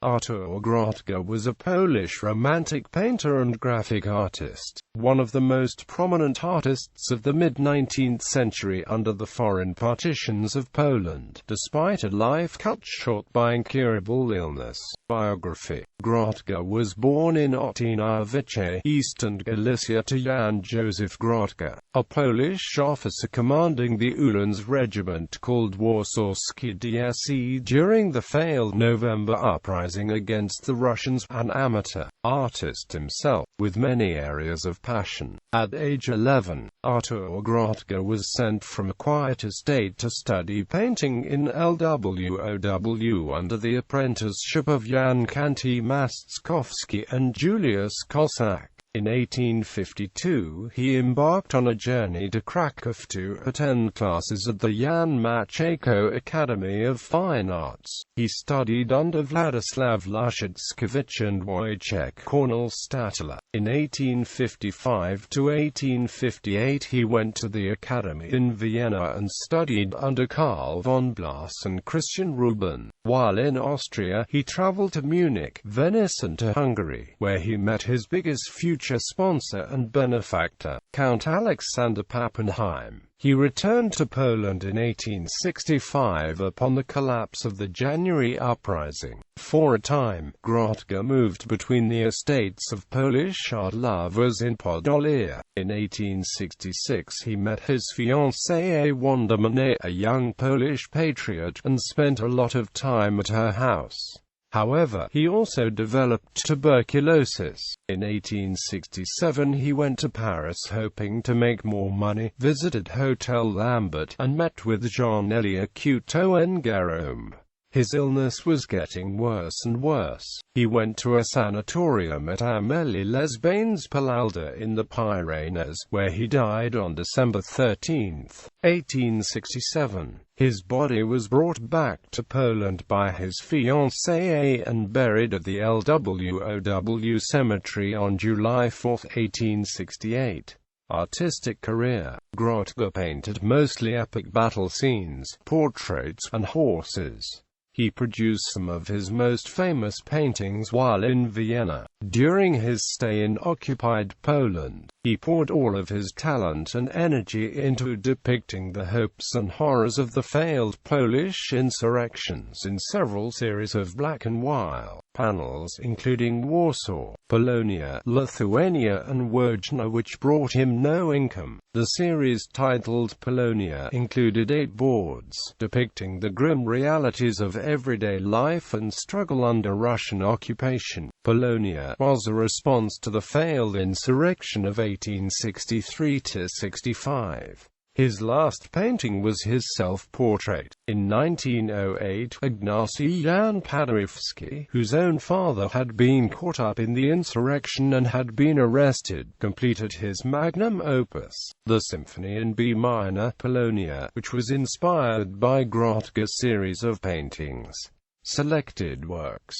Artur Grottger was a Polish Romantic painter and graphic artist, one of the most prominent artists of the mid-19th century under the foreign partitions of Poland, despite a life cut short by incurable illness. Biography. Grottger was born in Otinowice, Eastern Galicia, to Jan Józef Grottger, a Polish officer commanding the Uhlans regiment called Warsawskie DSE during the failed November uprising against the Russians, an amateur artist himself, with many areas of passion. At age 11, Artur Grottger was sent from a quiet estate to study painting in Lwow under the apprenticeship of Jan Kanty-Mastkowski and Julius Kossak. In 1852, he embarked on a journey to Krakow to attend classes at the Jan Maciejko Academy of Fine Arts. He studied under Władysław Laszyckiewicz and Wojciech Kornel-Stadler. In 1855 to 1858 he went to the academy in Vienna and studied under Karl von Blas and Christian Ruben. While in Austria, he traveled to Munich, Venice and to Hungary, where he met his biggest future sponsor and benefactor, Count Alexander Pappenheim. He returned to Poland in 1865 upon the collapse of the January uprising. For a time, Grottger moved between the estates of Polish art lovers in Podolia. In 1866 he met his fiancée Wanda Monet, a young Polish patriot, and spent a lot of time at her house. However, he also developed tuberculosis. In 1867 he went to Paris hoping to make more money, visited Hotel Lambert, and met with Jean-Élie Coutu-Ngerome. His illness was getting worse and worse. He went to a sanatorium at Amélie-les-Bains-Palalda in the Pyrenees, where he died on December 13, 1867. His body was brought back to Poland by his fiancée and buried at the Lwow cemetery on July 4, 1868. Artistic career. Grottger painted mostly epic battle scenes, portraits, and horses. He produced some of his most famous paintings while in Vienna. During his stay in occupied Poland, he poured all of his talent and energy into depicting the hopes and horrors of the failed Polish insurrections in several series of black and white panels, including Warsaw, Polonia, Lithuania and Wojna, which brought him no income. The series, titled Polonia, included 8 boards, depicting the grim realities of everyday life and struggle under Russian occupation. Polonia was a response to the failed insurrection of 1863–65. His last painting was his self-portrait. In 1908, Ignacy Jan Paderewski, whose own father had been caught up in the insurrection and had been arrested, completed his magnum opus, the Symphony in B minor, Polonia, which was inspired by Grottger's series of paintings. Selected works.